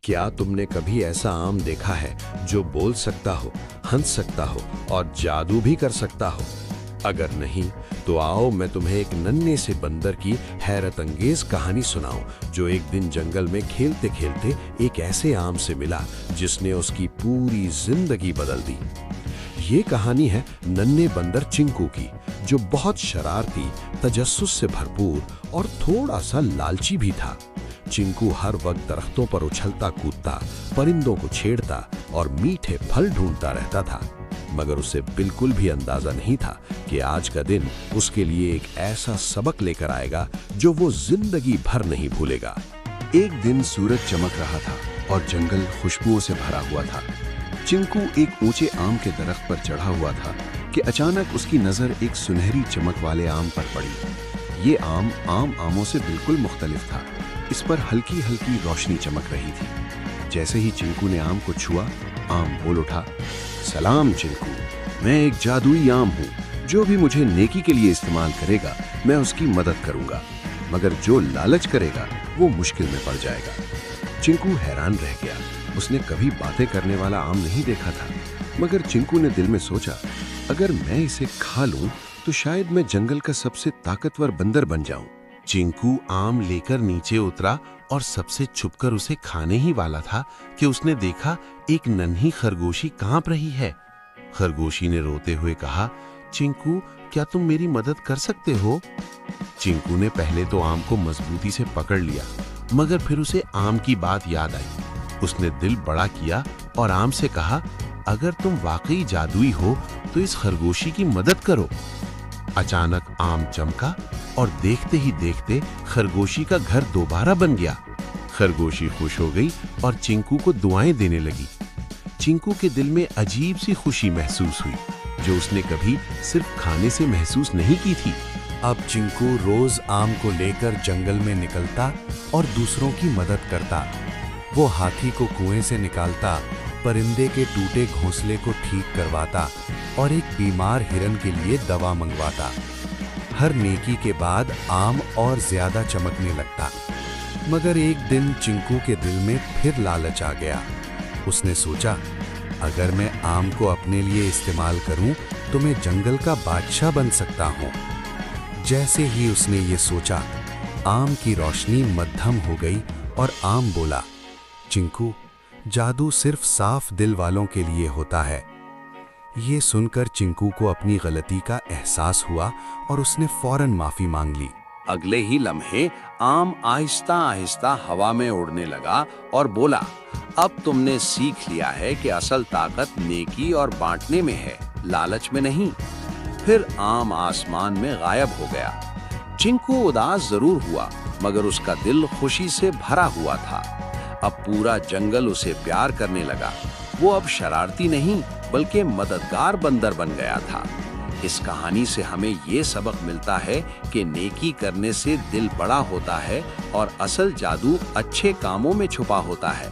क्या तुमने कभी ऐसा आम देखा है जो बोल सकता हो, हंस सकता हो और जादू भी कर सकता हो? अगर नहीं तो आओ मैं तुम्हें एक नन्हे से बंदर की हैरत अंगेज कहानी सुनाऊं जो एक दिन जंगल में खेलते खेलते एक ऐसे आम से मिला जिसने उसकी पूरी जिंदगी बदल दी। ये कहानी है नन्हे बंदर चिंकू की, जो बहुत शरारती, तजस्सुस से भरपूर और थोड़ा सा लालची भी था। चिंकू हर वक्त दरख्तों पर उछलता कूदता, परिंदों को छेड़ता और मीठे फल ढूंढता रहता था, मगर उसे बिल्कुल भी अंदाजा नहीं था कि आज का दिन उसके लिए एक ऐसा सबक लेकर आएगा जो वो जिंदगी भर नहीं भूलेगा। एक दिन सूरज चमक रहा था और जंगल खुशबुओं से भरा हुआ था। चिंकू एक ऊंचे आम के दरख्त पर चढ़ा हुआ था कि अचानक उसकी नजर एक सुनहरी चमक वाले आम पर पड़ी। ये आम आमों से बिल्कुल मुख्तलिफ था। इस पर हल्की हल्की रोशनी चमक रही थी। जैसे ही चिंकू ने आम को छुआ, आम बोल उठा, सलाम चिंकू, मैं एक जादुई आम हूँ। जो भी मुझे नेकी के लिए इस्तेमाल करेगा मैं उसकी मदद करूंगा, मगर जो लालच करेगा वो मुश्किल में पड़ जाएगा। चिंकू हैरान रह गया। उसने कभी बातें करने वाला आम नहीं देखा था, मगर चिंकू ने दिल में सोचा, अगर मैं इसे खा लूं तो शायद मैं जंगल का सबसे ताकतवर बंदर बन जाऊं। चिंकू आम लेकर नीचे उतरा और सबसे छुपकर उसे खाने ही वाला था कि उसने देखा एक नन्ही खरगोशी कांप रही है। खरगोशी ने रोते हुए कहा, चिंकू, क्या तुम मेरी मदद कर सकते हो? चिंकू ने पहले तो आम को मजबूती से पकड़ लिया, मगर फिर उसे आम की बात याद आई। उसने दिल बड़ा किया और आम से कहा, अगर तुम वाकई जादुई हो तो इस खरगोशी की मदद करो। अचानक आम चमका और देखते ही देखते खरगोशी का घर दोबारा बन गया। खरगोशी खुश हो गई और चिंकू को दुआएं देने लगी। चिंकू के दिल में अजीब सी खुशी महसूस हुई, जो उसने कभी सिर्फ खाने से महसूस नहीं की थी। अब चिंकू रोज आम को लेकर जंगल में निकलता और दूसरों की मदद करता। वो हाथी को कुएं से निकालता, परिंदे के टूटे घोंसले को ठीक करवाता और एक बीमार हिरन के लिए दवा मंगवाता। हर नेकी के बाद आम और ज्यादा चमकने लगता। मगर एक दिन चिंकू के दिल में फिर लालच आ गया। उसने सोचा, अगर मैं आम को अपने लिए इस्तेमाल करूं तो मैं जंगल का बादशाह बन सकता हूं। जैसे ही उसने ये सोचा, आम की रोशनी मद्धम हो गई और आम बोला, चिंकू, जादू सिर्फ साफ दिल वालों के लिए होता है। ये सुनकर चिंकू को अपनी गलती का एहसास हुआ और उसने फौरन माफी मांग ली। अगले ही लम्हे आम आहिस्ता आहिस्ता हवा में उड़ने लगा और बोला, अब तुमने सीख लिया है कि असल ताकत नेकी और बांटने में है, लालच में नहीं। फिर आम आसमान में गायब हो गया। चिंकू उदास जरूर हुआ, मगर उसका दिल खुशी से भरा हुआ था। अब पूरा जंगल उसे प्यार करने लगा। वो अब शरारती नहीं बल्कि मददगार बंदर बन गया था। इस कहानी से हमें ये सबक मिलता है कि नेकी करने से दिल बड़ा होता है और असल जादू अच्छे कामों में छुपा होता है।